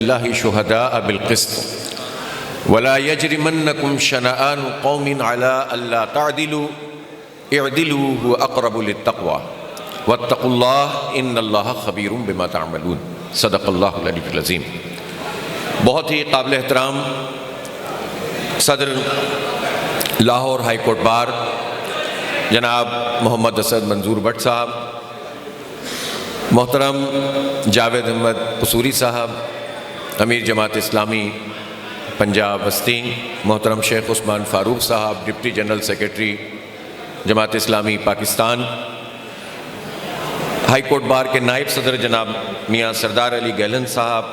اللہ شہداء بالقسط ولا یجرمنکم شنآن قوم علی الا تعدلوا اعدلوا هو اقرب للتقوی واتقوا اللہ ان اللہ خبیر بما تعملون۔ صدق اللہ العلی العظیم۔ بہت ہی قابل احترام صدر لاہور ہائی کورٹ بار جناب محمد اسد منظور بٹ صاحب، محترم جاوید احمد قصوری صاحب، امیر جماعت اسلامی پنجاب وسطی، محترم شیخ عثمان فاروق صاحب، deputy general secretary Jamaat Islami Pakistan, high court bar کے نائب صدر جناب میاں سردار علی گیلن صاحب،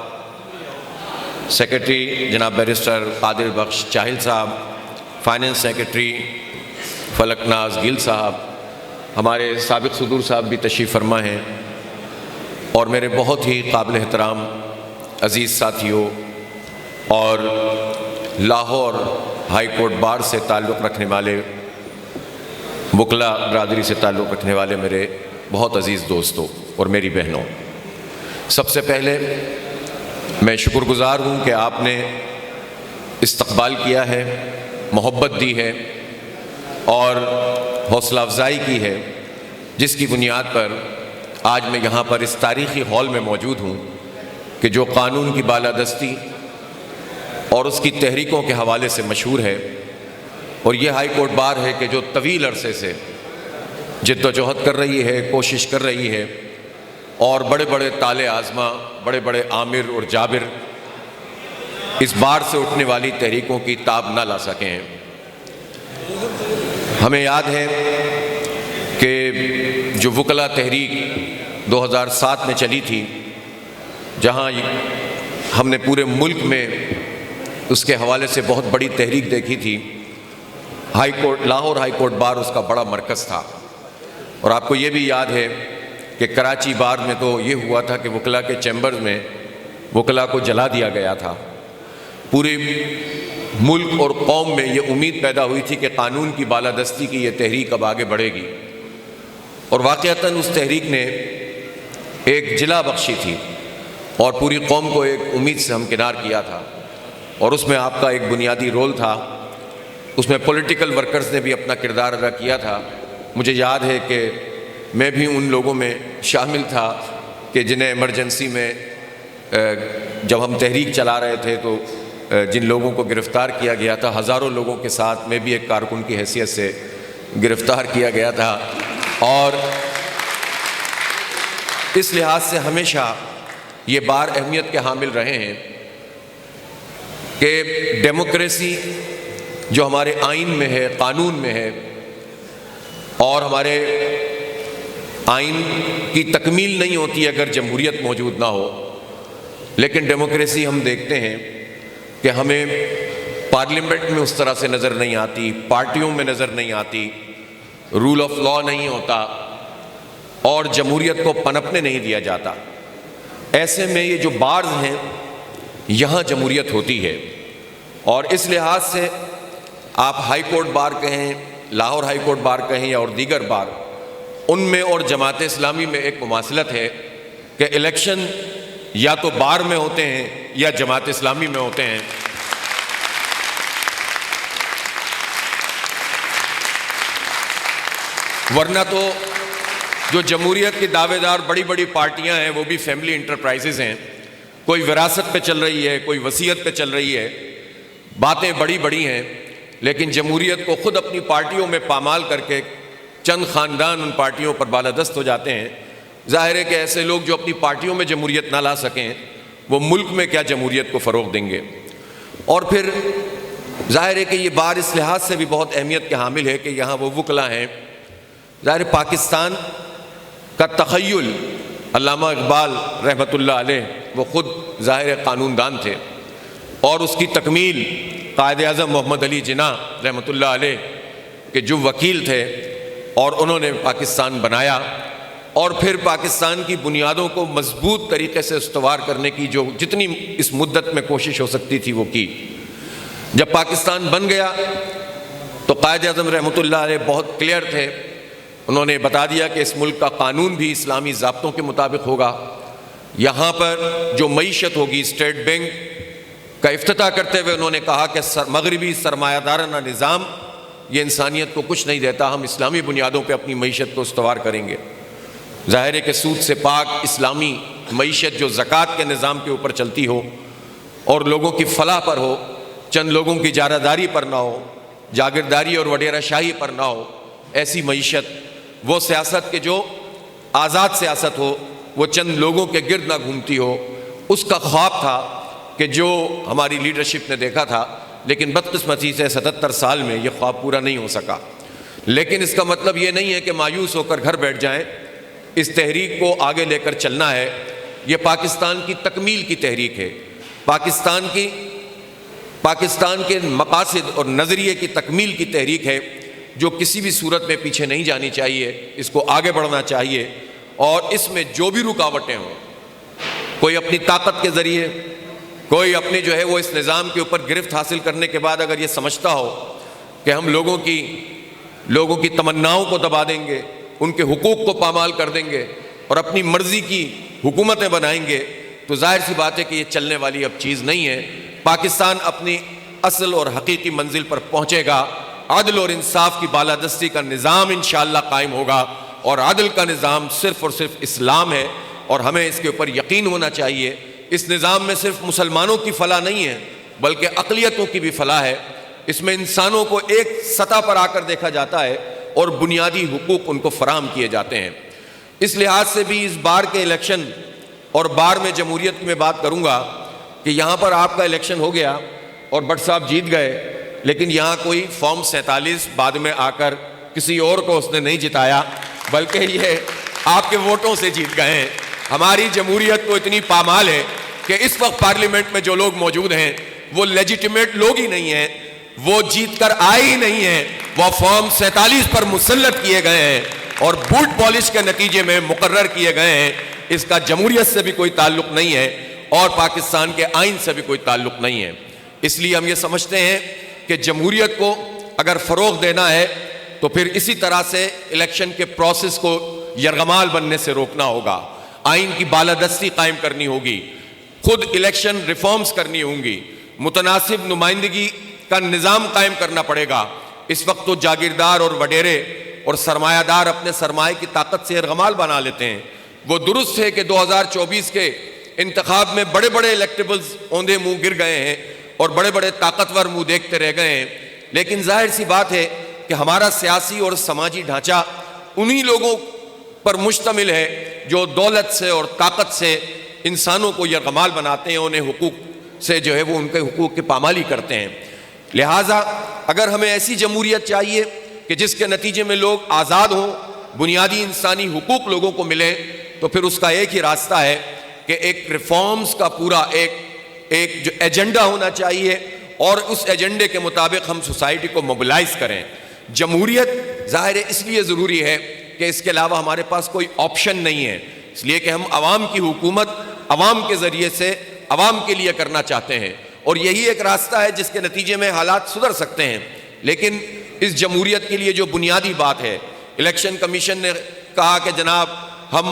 سیکرٹری جناب بیرسٹر قادر بخش چاہل صاحب، فائننس سیکرٹری فلک ناز گل صاحب، ہمارے سابق صدور صاحب بھی تشریف فرما ہیں، اور میرے بہت ہی قابل احترام عزیز ساتھیوں اور لاہور ہائی کورٹ بار سے تعلق رکھنے والے وکلا برادری سے تعلق رکھنے والے میرے بہت عزیز دوستوں اور میری بہنوں، سب سے پہلے میں شکر گزار ہوں کہ آپ نے استقبال کیا ہے، محبت دی ہے اور حوصلہ افزائی کی ہے، جس کی بنیاد پر آج میں یہاں پر اس تاریخی ہال میں موجود ہوں کہ جو قانون کی بالادستی اور اس کی تحریکوں کے حوالے سے مشہور ہے، اور یہ ہائی کورٹ بار ہے کہ جو طویل عرصے سے جد و جہد کر رہی ہے، کوشش کر رہی ہے، اور بڑے بڑے طالع آزما، بڑے بڑے عامر اور جابر اس بار سے اٹھنے والی تحریکوں کی تاب نہ لا سکے ہیں۔ ہمیں یاد ہے کہ جو وکلا تحریک 2007 میں چلی تھی، جہاں ہم نے پورے ملک میں اس کے حوالے سے بہت بڑی تحریک دیکھی تھی، لاہور ہائی کورٹ بار اس کا بڑا مرکز تھا، اور آپ کو یہ بھی یاد ہے کہ کراچی بار میں تو یہ ہوا تھا کہ وکلا کے چیمبرز میں وکلا کو جلا دیا گیا تھا۔ پورے ملک اور قوم میں یہ امید پیدا ہوئی تھی کہ قانون کی بالادستی کی یہ تحریک اب آگے بڑھے گی، اور واقعتاً اس تحریک نے ایک جلا بخشی تھی اور پوری قوم کو ایک امید سے ہمکنار کیا تھا، اور اس میں آپ کا ایک بنیادی رول تھا، اس میں پولیٹیکل ورکرز نے بھی اپنا کردار ادا کیا تھا۔ مجھے یاد ہے کہ میں بھی ان لوگوں میں شامل تھا کہ جنہیں ایمرجنسی میں جب ہم تحریک چلا رہے تھے تو جن لوگوں کو گرفتار کیا گیا تھا، ہزاروں لوگوں کے ساتھ میں بھی ایک کارکن کی حیثیت سے گرفتار کیا گیا تھا، اور اس لحاظ سے ہمیشہ یہ بار اہمیت کے حامل رہے ہیں کہ ڈیموکریسی جو ہمارے آئین میں ہے، قانون میں ہے، اور ہمارے آئین کی تکمیل نہیں ہوتی اگر جمہوریت موجود نہ ہو، لیکن ڈیموکریسی ہم دیکھتے ہیں کہ ہمیں پارلیمنٹ میں اس طرح سے نظر نہیں آتی، پارٹیوں میں نظر نہیں آتی، رول آف لا نہیں ہوتا، اور جمہوریت کو پنپنے نہیں دیا جاتا۔ ایسے میں یہ جو بارز ہیں یہاں جمہوریت ہوتی ہے، اور اس لحاظ سے آپ ہائی کورٹ بار کہیں، لاہور ہائی کورٹ بار کہیں یا اور دیگر بار، ان میں اور جماعت اسلامی میں ایک مماثلت ہے کہ الیکشن یا تو بار میں ہوتے ہیں یا جماعت اسلامی میں ہوتے ہیں۔ ورنہ تو جو جمہوریت کی دعوے دار بڑی بڑی پارٹیاں ہیں وہ بھی فیملی انٹرپرائزز ہیں، کوئی وراثت پہ چل رہی ہے، کوئی وصیت پہ چل رہی ہے، باتیں بڑی بڑی ہیں، لیکن جمہوریت کو خود اپنی پارٹیوں میں پامال کر کے چند خاندان ان پارٹیوں پر بالادست ہو جاتے ہیں۔ ظاہر ہے کہ ایسے لوگ جو اپنی پارٹیوں میں جمہوریت نہ لا سکیں وہ ملک میں کیا جمہوریت کو فروغ دیں گے۔ اور پھر ظاہر ہے کہ یہ بار اس لحاظ سے بھی بہت اہمیت کے حامل ہے کہ یہاں وہ وکلا ہیں۔ ظاہر پاکستان کا تخیل علامہ اقبال رحمۃ اللہ علیہ، وہ خود ظاہر قانون دان تھے، اور اس کی تکمیل قائد اعظم محمد علی جناح رحمۃ اللہ علیہ کے جو وکیل تھے، اور انہوں نے پاکستان بنایا، اور پھر پاکستان کی بنیادوں کو مضبوط طریقے سے استوار کرنے کی جو جتنی اس مدت میں کوشش ہو سکتی تھی وہ کی۔ جب پاکستان بن گیا تو قائد اعظم رحمۃ اللہ علیہ بہت کلیئر تھے، انہوں نے بتا دیا کہ اس ملک کا قانون بھی اسلامی ضابطوں کے مطابق ہوگا، یہاں پر جو معیشت ہوگی، اسٹیٹ بینک کا افتتاح کرتے ہوئے انہوں نے کہا کہ مغربی سرمایہ دارانہ نظام یہ انسانیت کو کچھ نہیں دیتا، ہم اسلامی بنیادوں پہ اپنی معیشت کو استوار کریں گے۔ ظاہر ہے کہ سود سے پاک اسلامی معیشت جو زکوٰۃ کے نظام کے اوپر چلتی ہو اور لوگوں کی فلاح پر ہو، چند لوگوں کی جارحداری پر نہ ہو، جاگیرداری اور وڈیرہ شاہی پر نہ ہو، ایسی معیشت، وہ سیاست کے جو آزاد سیاست ہو، وہ چند لوگوں کے گرد نہ گھومتی ہو، اس کا خواب تھا کہ جو ہماری لیڈرشپ نے دیکھا تھا، لیکن بدقسمتی سے 77 سال میں یہ خواب پورا نہیں ہو سکا۔ لیکن اس کا مطلب یہ نہیں ہے کہ مایوس ہو کر گھر بیٹھ جائیں، اس تحریک کو آگے لے کر چلنا ہے۔ یہ پاکستان کی تکمیل کی تحریک ہے، پاکستان کے مقاصد اور نظریے کی تکمیل کی تحریک ہے، جو کسی بھی صورت میں پیچھے نہیں جانی چاہیے، اس کو آگے بڑھنا چاہیے، اور اس میں جو بھی رکاوٹیں ہوں، کوئی اپنی طاقت کے ذریعے، کوئی اپنی جو ہے وہ اس نظام کے اوپر گرفت حاصل کرنے کے بعد اگر یہ سمجھتا ہو کہ ہم لوگوں کی تمناؤں کو دبا دیں گے، ان کے حقوق کو پامال کر دیں گے اور اپنی مرضی کی حکومتیں بنائیں گے، تو ظاہر سی بات ہے کہ یہ چلنے والی اب چیز نہیں ہے۔ پاکستان اپنی اصل اور حقیقی منزل پر پہنچے گا، عدل اور انصاف کی بالادستی کا نظام انشاءاللہ قائم ہوگا، اور عدل کا نظام صرف اور صرف اسلام ہے، اور ہمیں اس کے اوپر یقین ہونا چاہیے۔ اس نظام میں صرف مسلمانوں کی فلاح نہیں ہے، بلکہ اقلیتوں کی بھی فلاح ہے۔ اس میں انسانوں کو ایک سطح پر آ کر دیکھا جاتا ہے اور بنیادی حقوق ان کو فراہم کیے جاتے ہیں۔ اس لحاظ سے بھی اس بار کے الیکشن اور بار میں جمہوریت کی میں بات کروں گا کہ یہاں پر آپ کا الیکشن ہو گیا اور بٹ صاحب جیت گئے، لیکن یہاں کوئی فارم 47 بعد میں آ کر کسی اور کو اس نے نہیں جتایا، بلکہ یہ آپ کے ووٹوں سے جیت گئے ہیں۔ ہماری جمہوریت کو اتنی پامال ہے کہ اس وقت پارلیمنٹ میں جو لوگ موجود ہیں وہ لیجیٹیمیٹ لوگ ہی نہیں ہیں، وہ جیت کر آئے ہی نہیں ہیں، وہ فارم 47 پر مسلط کیے گئے ہیں اور بوٹ پالش کے نتیجے میں مقرر کیے گئے ہیں۔ اس کا جمہوریت سے بھی کوئی تعلق نہیں ہے اور پاکستان کے آئین سے بھی کوئی تعلق نہیں ہے۔ اس لیے ہم یہ سمجھتے ہیں کہ جمہوریت کو اگر فروغ دینا ہے تو پھر اسی طرح سے الیکشن کے پروسیس کو یرغمال بننے سے روکنا ہوگا، آئین کی بالادستی قائم کرنی ہوگی، خود الیکشن ریفارمز کرنی ہوں گی، متناسب نمائندگی کا نظام قائم کرنا پڑے گا۔ اس وقت تو جاگیردار اور وڈیرے اور سرمایہ دار اپنے سرمایہ کی طاقت سے یرغمال بنا لیتے ہیں۔ وہ درست ہے کہ 2024 کے انتخاب میں بڑے بڑے الیکٹیبلز اوندے منہ گر گئے ہیں اور بڑے بڑے طاقتور منہ دیکھتے رہ گئے ہیں، لیکن ظاہر سی بات ہے کہ ہمارا سیاسی اور سماجی ڈھانچہ انہی لوگوں پر مشتمل ہے جو دولت سے اور طاقت سے انسانوں کو یرغمال بناتے ہیں، انہیں حقوق سے جو ہے وہ ان کے حقوق کی پامالی کرتے ہیں۔ لہٰذا اگر ہمیں ایسی جمہوریت چاہیے کہ جس کے نتیجے میں لوگ آزاد ہوں، بنیادی انسانی حقوق لوگوں کو ملیں، تو پھر اس کا ایک ہی راستہ ہے کہ ایک ریفارمز کا پورا ایک جو ایجنڈا ہونا چاہیے، اور اس ایجنڈے کے مطابق ہم سوسائٹی کو موبلائز کریں۔ جمہوریت ظاہر ہے اس لیے ضروری ہے کہ اس کے علاوہ ہمارے پاس کوئی آپشن نہیں ہے، اس لیے کہ ہم عوام کی حکومت عوام کے ذریعے سے عوام کے لیے کرنا چاہتے ہیں، اور یہی ایک راستہ ہے جس کے نتیجے میں حالات سدھر سکتے ہیں۔ لیکن اس جمہوریت کے لیے جو بنیادی بات ہے، الیکشن کمیشن نے کہا کہ جناب ہم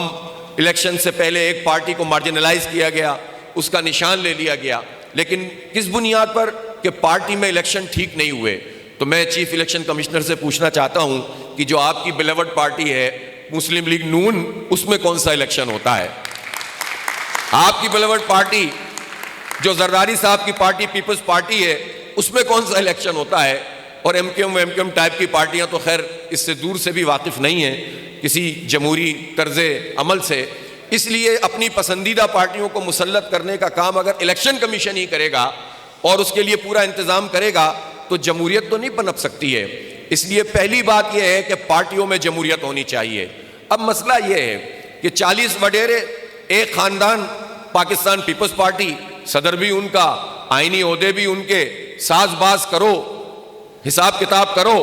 الیکشن سے پہلے ایک پارٹی کو مارجنلائز کیا گیا، اس کا نشان لے لیا گیا، لیکن کس بنیاد پر؟ کہ پارٹی میں الیکشن ٹھیک نہیں ہوئے۔ تو میں چیف الیکشن کمشنر سے پوچھنا چاہتا ہوں کہ جو آپ کی بیلیورڈ پارٹی ہے مسلم لیگ نون، اس میں کون سا الیکشن ہوتا ہے؟ آپ کی بیلیورڈ پارٹی جو زرداری صاحب کی پارٹی پیپلز پارٹی ہے، اس میں کون سا الیکشن ہوتا ہے؟ اور ایم کیو ایم ٹائپ کی پارٹیاں تو خیر اس سے دور سے بھی واقف نہیں ہیں کسی جمہوری طرز عمل سے۔ اس لیے اپنی پسندیدہ پارٹیوں کو مسلط کرنے کا کام اگر الیکشن کمیشن ہی کرے گا اور اس کے لیے پورا انتظام کرے گا تو جمہوریت تو نہیں پنپ سکتی ہے۔ اس لیے پہلی بات یہ ہے کہ پارٹیوں میں جمہوریت ہونی چاہیے۔ اب مسئلہ یہ ہے کہ 40 وڈیرے، ایک خاندان، پاکستان پیپلز پارٹی، صدر بھی ان کا، آئینی عہدے بھی ان کے، ساز باز کرو، حساب کتاب کرو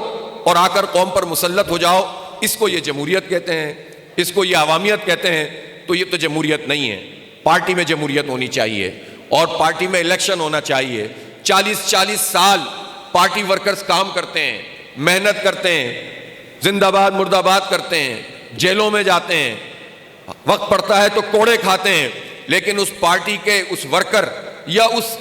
اور آ کر قوم پر مسلط ہو جاؤ، اس کو یہ جمہوریت کہتے ہیں، اس کو یہ عوامیت کہتے ہیں۔ تو یہ تو جمہوریت نہیں ہے۔ پارٹی میں جمہوریت ہونی چاہیے اور پارٹی میں الیکشن ہونا چاہیے۔ 40 سال پارٹی ورکرز کام کرتے ہیں، محنت کرتے ہیں، زندہ باد مردہ باد کرتے ہیں، جیلوں میں جاتے ہیں، وقت پڑتا ہے تو کوڑے کھاتے ہیں، لیکن اس پارٹی کے اس ورکر یا اس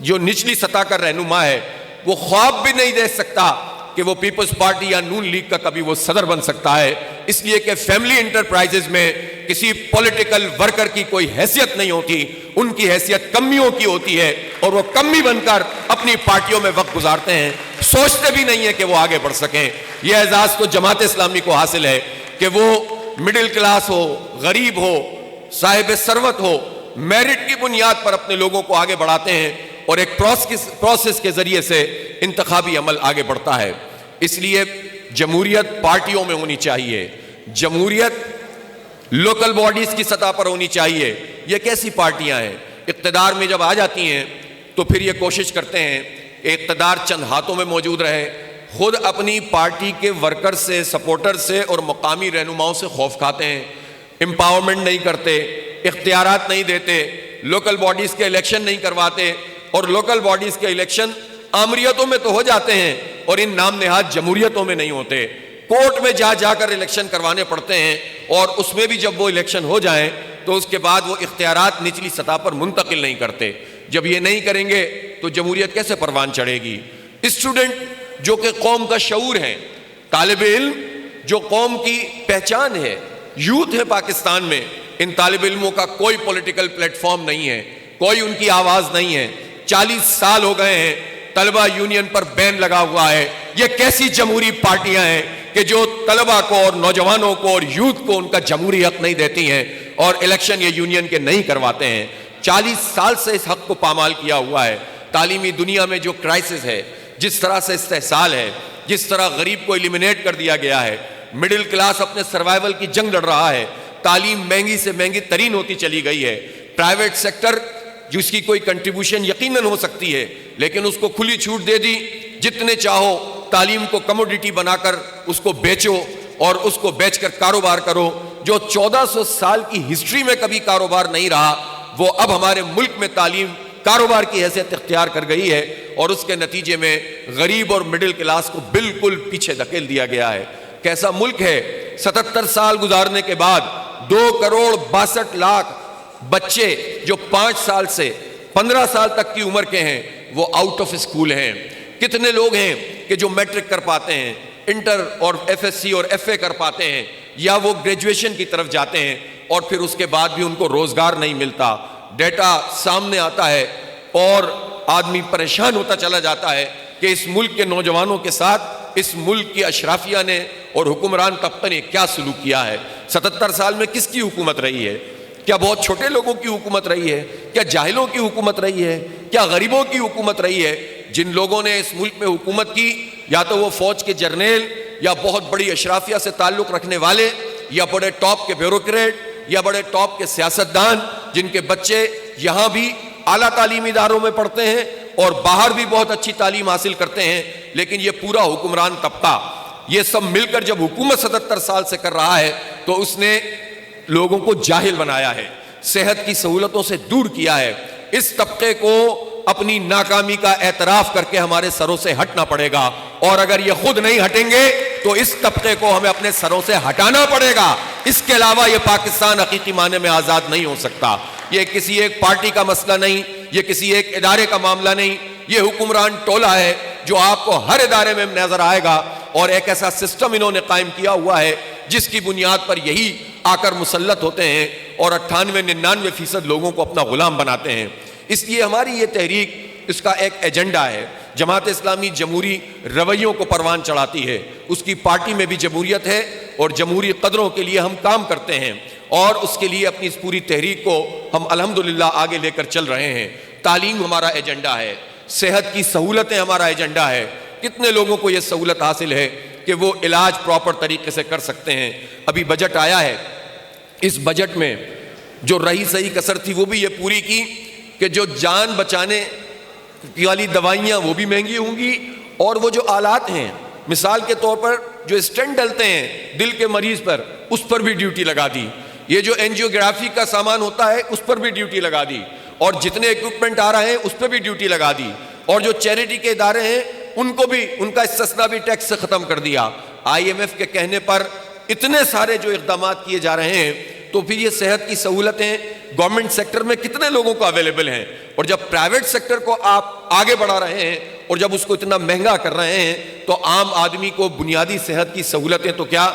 جو نچلی سطح کا رہنما ہے وہ خواب بھی نہیں دیکھ سکتا کہ وہ پیپلز پارٹی یا نون لیگ کا کبھی وہ صدر بن سکتا ہے، اس لیے کہ فیملی انٹرپرائزز میں کسی پولیٹیکل ورکر کی کوئی حیثیت نہیں ہوتی، ان کی حیثیت کمیوں کی ہوتی ہے، اور وہ کمی بن کر اپنی پارٹیوں میں وقت گزارتے ہیں، سوچتے بھی نہیں ہیں کہ وہ آگے بڑھ سکیں۔ یہ اعزاز تو جماعت اسلامی کو حاصل ہے کہ وہ مڈل کلاس ہو، غریب ہو، صاحب ثروت ہو، میرٹ کی بنیاد پر اپنے لوگوں کو آگے بڑھاتے ہیں، اور ایک پروسیس کے ذریعے سے انتخابی عمل آگے بڑھتا ہے۔ اس لیے جمہوریت پارٹیوں میں ہونی چاہیے، جمہوریت لوکل باڈیز کی سطح پر ہونی چاہیے۔ یہ کیسی پارٹیاں ہیں؟ اقتدار میں جب آ جاتی ہیں تو پھر یہ کوشش کرتے ہیں کہ اقتدار چند ہاتھوں میں موجود رہے، خود اپنی پارٹی کے ورکر سے، سپورٹر سے اور مقامی رہنماؤں سے خوف کھاتے ہیں، امپاورمنٹ نہیں کرتے، اختیارات نہیں دیتے، لوکل باڈیز کے الیکشن نہیں کرواتے، اور لوکل باڈیز کے الیکشن آمریتوں میں تو ہو جاتے ہیں اور ان نام نہاد جمہوریتوں میں نہیں ہوتے، کورٹ میں جا کر الیکشن کروانے پڑتے ہیں، اور اس میں بھی جب وہ الیکشن ہو جائیں تو اس کے بعد وہ اختیارات نچلی سطح پر منتقل نہیں کرتے۔ جب یہ نہیں کریں گے تو جمہوریت کیسے پروان چڑھے گی؟ اسٹوڈنٹ جو کہ قوم کا شعور ہے، طالب علم جو قوم کی پہچان ہے، یوتھ ہے پاکستان میں، ان طالب علموں کا کوئی پولیٹیکل پلیٹ فارم نہیں ہے، کوئی ان کی آواز نہیں ہے۔ 40 سال ہو گئے ہیں طلبہ یونین پر بین لگا ہوا ہے۔ یہ کیسی جمہوری پارٹیاں ہیں کہ جو طلبہ کو اور نوجوانوں کو اور یوتھ کو ان کا جمہوری حق نہیں دیتی ہیں اور الیکشن یہ یونین کے نہیں کرواتے ہیں؟ 40 سال سے اس حق کو پامال کیا ہوا ہے۔ تعلیمی دنیا میں جو کرائسس ہے، جس طرح سے استحصال ہے، جس طرح غریب کو ایلیمینیٹ کر دیا گیا ہے، مڈل کلاس اپنے سروائیول کی جنگ لڑ رہا ہے، تعلیم مہنگی سے مہنگی ترین ہوتی چلی گئی ہے، پرائیویٹ سیکٹر جس کی کوئی کنٹریبیوشن یقیناً ہو سکتی ہے لیکن اس کو کھلی چھوٹ دے دی، جتنے چاہو تعلیم کو کموڈیٹی بنا کر اس کو بیچو اور اس کو بیچ کر کاروبار کرو۔ جو 1400 سال کی ہسٹری میں کبھی کاروبار نہیں رہا، وہ اب ہمارے ملک میں تعلیم کاروبار کی حیثیت اختیار کر گئی ہے، اور اس کے نتیجے میں غریب اور مڈل کلاس کو بالکل پیچھے دھکیل دیا گیا ہے۔ کیسا ملک ہے؟ 77 سال گزارنے کے بعد 2,62,00,000 بچے جو 5 سال سے 15 سال تک کی عمر کے ہیں وہ آؤٹ آف اسکول ہیں۔ کتنے لوگ ہیں کہ جو میٹرک کر پاتے ہیں، انٹر اور ایف ایس سی اور ایف اے کر پاتے ہیں، یا وہ گریجویشن کی طرف جاتے ہیں اور پھر اس کے بعد بھی ان کو روزگار نہیں ملتا۔ ڈیٹا سامنے آتا ہے اور آدمی پریشان ہوتا چلا جاتا ہے کہ اس ملک کے نوجوانوں کے ساتھ اس ملک کی اشرافیہ نے اور حکمران طبقے نے کیا سلوک کیا ہے۔ 77 سال میں کس کی حکومت رہی ہے؟ کیا بہت چھوٹے لوگوں کی حکومت رہی ہے؟ کیا جاہلوں کی حکومت رہی ہے؟ کیا غریبوں کی حکومت رہی ہے؟ جن لوگوں نے اس ملک میں حکومت کی، یا تو وہ فوج کے جرنیل، یا بہت بڑی اشرافیہ سے تعلق رکھنے والے، یا بڑے ٹاپ کے بیوروکریٹ، یا بڑے ٹاپ کے سیاستدان، جن کے بچے یہاں بھی اعلیٰ تعلیمی اداروں میں پڑھتے ہیں اور باہر بھی بہت اچھی تعلیم حاصل کرتے ہیں، لیکن یہ پورا حکمران طبقہ یہ سب مل کر جب حکومت 77 سال سے کر رہا ہے تو اس نے لوگوں کو جاہل بنایا ہے، صحت کی سہولتوں سے دور کیا ہے۔ اس طبقے کو اپنی ناکامی کا اعتراف کر کے ہمارے سروں سے ہٹنا پڑے گا، اور اگر یہ خود نہیں ہٹیں گے تو اس طبقے کو ہمیں اپنے سروں سے ہٹانا پڑے گا۔ اس کے علاوہ یہ پاکستان حقیقی معنی میں آزاد نہیں ہو سکتا۔ یہ کسی ایک پارٹی کا مسئلہ نہیں، یہ کسی ایک ادارے کا معاملہ نہیں، یہ حکمران ٹولہ ہے جو آپ کو ہر ادارے میں نظر آئے گا، اور ایک ایسا سسٹم انہوں نے قائم کیا ہوا ہے جس کی بنیاد پر یہی آ کر مسلط ہوتے ہیں اور 98-99% لوگوں کو اپنا غلام بناتے ہیں۔ اس لیے ہماری یہ تحریک، اس کا ایک ایجنڈا ہے۔ جماعت اسلامی جمہوری رویوں کو پروان چڑھاتی ہے، اس کی پارٹی میں بھی جمہوریت ہے اور جمہوری قدروں کے لیے ہم کام کرتے ہیں، اور اس کے لیے اپنی اس پوری تحریک کو ہم الحمدللہ آگے لے کر چل رہے ہیں۔ تعلیم ہمارا ایجنڈا ہے، صحت کی سہولتیں ہمارا ایجنڈا ہے۔ کتنے لوگوں کو یہ سہولت حاصل ہے کہ وہ علاج پراپر طریقے سے کر سکتے ہیں؟ ابھی بجٹ آیا ہے، اس بجٹ میں جو رہی صحیح کسر تھی وہ بھی یہ پوری کی کہ جو جان بچانے والی دوائیاں وہ بھی مہنگی ہوں گی، اور وہ جو آلات ہیں، مثال کے طور پر جو اسٹینٹ ڈلتے ہیں دل کے مریض پر، اس پر بھی ڈیوٹی لگا دی۔ یہ جو اینجیوگرافی کا سامان ہوتا ہے اس پر بھی ڈیوٹی لگا دی، اور جتنے ایکوپمنٹ آ رہے ہیں اس پہ بھی ڈیوٹی لگا دی، اور جو چیریٹی کے ادارے ہیں ان کو بھی ان کا استثناء بھی ٹیکس سے ختم کر دیا۔ آئی ایم ایف کے کہنے پر اتنے سارے جو اقدامات کیے جا رہے ہیں تو پھر یہ صحت کی سہولتیں گورنمنٹ سیکٹر میں کتنے لوگوں کو اویلیبل ہیں؟ اور جب پرائیویٹ سیکٹر کو آپ آگے بڑھا رہے ہیں اور جب اس کو اتنا مہنگا کر رہے ہیں تو عام آدمی کو بنیادی صحت کی سہولتیں تو کیا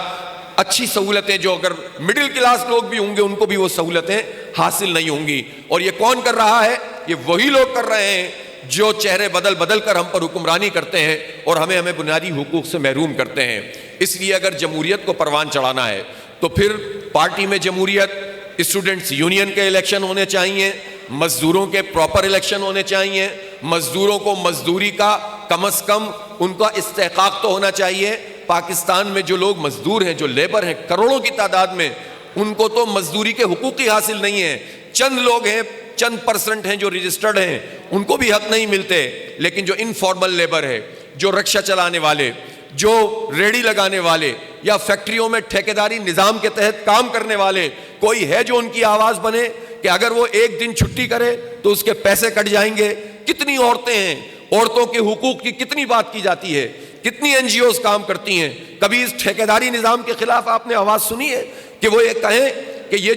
اچھی سہولتیں جو اگر مڈل کلاس لوگ بھی ہوں گے ان کو بھی وہ سہولتیں حاصل نہیں ہوں گی. اور یہ کون کر رہا ہے؟ یہ وہی لوگ کر رہے ہیں جو چہرے بدل بدل کر ہم پر حکمرانی کرتے ہیں اور ہمیں بنیادی حقوق سے محروم کرتے ہیں. اس لیے اگر جمہوریت کو پروان چڑھانا ہے تو پھر پارٹی میں جمہوریت، اسٹوڈنٹس یونین کے الیکشن ہونے چاہیے، مزدوروں کے پراپر الیکشن ہونے چاہیے، مزدوروں کو مزدوری کا کم از کم ان کا استحقاق تو ہونا چاہیے. پاکستان میں جو لوگ مزدور ہیں، جو لیبر ہیں کروڑوں کی تعداد میں، ان کو تو مزدوری کے حقوق ہی حاصل نہیں ہیں. چند لوگ ہیں، چند پرسنٹ ہیں جو رجسٹرڈ ہیں، ان کو بھی حق نہیں ملتے. لیکن جو انفارمل لیبر ہے، جو رکشہ چلانے والے، جو ریڑھی لگانے والے یا فیکٹریوں میں ٹھیکیداری نظام کے تحت کام کرنے والے، کوئی ہے جو ان کی آواز بنے کہ اگر وہ ایک دن چھٹی کرے تو اس کے پیسے کٹ جائیں گے؟ کتنی عورتیں ہیں، عورتوں کے حقوق کی کتنی بات کی جاتی ہے، کتنی این جی اوز کام کرتی ہیں. کبھی اس ٹھیکیداری نظام کے خلاف آپ نے آواز سنی ہے کہ وہ یہ کہیں کہ یہ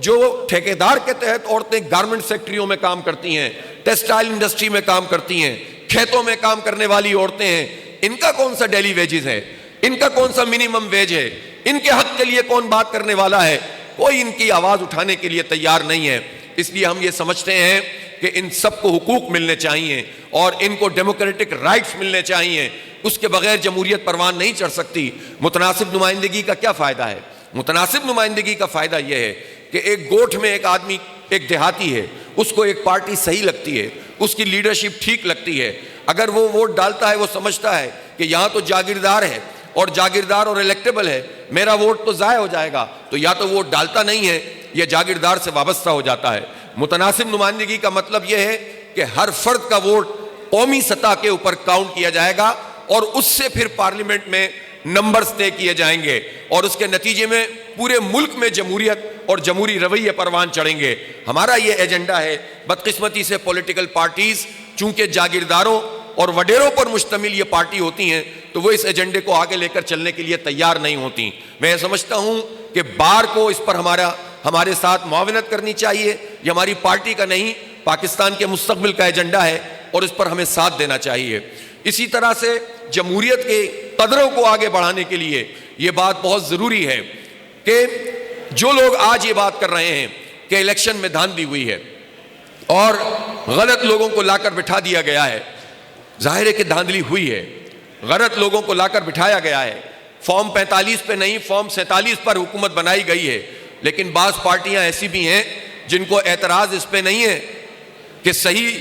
جو ٹھیکیدار کے تحت عورتیں گارمنٹ فیکٹریوں میں کام کرتی ہیں، ٹیکسٹائل انڈسٹری میں کام کرتی ہیں، کھیتوں میں کام کرنے والی عورتیں ہیں، ان کا کون سا ڈیلی ویجز ہے؟ ان کا کون سا منیمم ویج ہے؟ ان کے حق کے لیے کون بات کرنے والا ہے؟ کوئی ان کی آواز اٹھانے کے لیے تیار نہیں ہے. اس لیے ہم یہ سمجھتے ہیں کہ ان سب کو حقوق ملنے چاہیے اور ان کو ڈیموکریٹک رائٹس ملنے چاہیے. اس کے بغیر جمہوریت پروان نہیں چڑھ سکتی. متناسب نمائندگی کا کیا فائدہ ہے؟ متناسب نمائندگی کا فائدہ یہ ہے کہ ایک گوٹھ میں ایک آدمی، ایک دیہاتی ہے، اس کو ایک پارٹی صحیح لگتی ہے، اس کی لیڈرشپ ٹھیک لگتی ہے. اگر وہ ووٹ ڈالتا ہے، وہ سمجھتا ہے کہ یہاں تو جاگیردار ہے اور جاگیردار اور الیکٹیبل ہے، میرا ووٹ تو ضائع ہو جائے گا، تو یا تو ووٹ ڈالتا نہیں ہے یا جاگیردار سے وابستہ ہو جاتا ہے. متناسب نمائندگی کا مطلب یہ ہے کہ ہر فرد کا ووٹ قومی سطح کے اوپر کاؤنٹ کیا جائے گا اور اس سے پھر پارلیمنٹ میں نمبرز طے کیے جائیں گے اور اس کے نتیجے میں پورے ملک میں جمہوریت اور جمہوری رویے پروان چڑھیں گے. ہمارا یہ ایجنڈا ہے. بدقسمتی سے پولیٹیکل پارٹیز چونکہ جاگیرداروں اور وڈیروں پر مشتمل یہ پارٹی ہوتی ہیں تو وہ اس ایجنڈے کو آگے لے کر چلنے کے لیے تیار نہیں ہوتی. میں سمجھتا ہوں کہ بار کو اس پر ہمارے ساتھ معاونت کرنی چاہیے. یہ ہماری پارٹی کا نہیں، پاکستان کے مستقبل کا ایجنڈا ہے اور اس پر ہمیں ساتھ دینا چاہیے. اسی طرح سے جمہوریت کے قدروں کو آگے بڑھانے کے لیے یہ بات بہت ضروری ہے کہ جو لوگ آج یہ بات کر رہے ہیں کہ الیکشن میں دھاندلی ہوئی ہے اور غلط لوگوں کو لا کر بٹھا دیا گیا ہے، ظاہر ہے کہ دھاندلی ہوئی ہے، غلط لوگوں کو لا کر بٹھایا گیا ہے. فارم 45 پہ نہیں، فارم 47 پر حکومت بنائی گئی ہے. لیکن بعض پارٹیاں ایسی بھی ہیں جن کو اعتراض اس پہ نہیں ہے کہ صحیح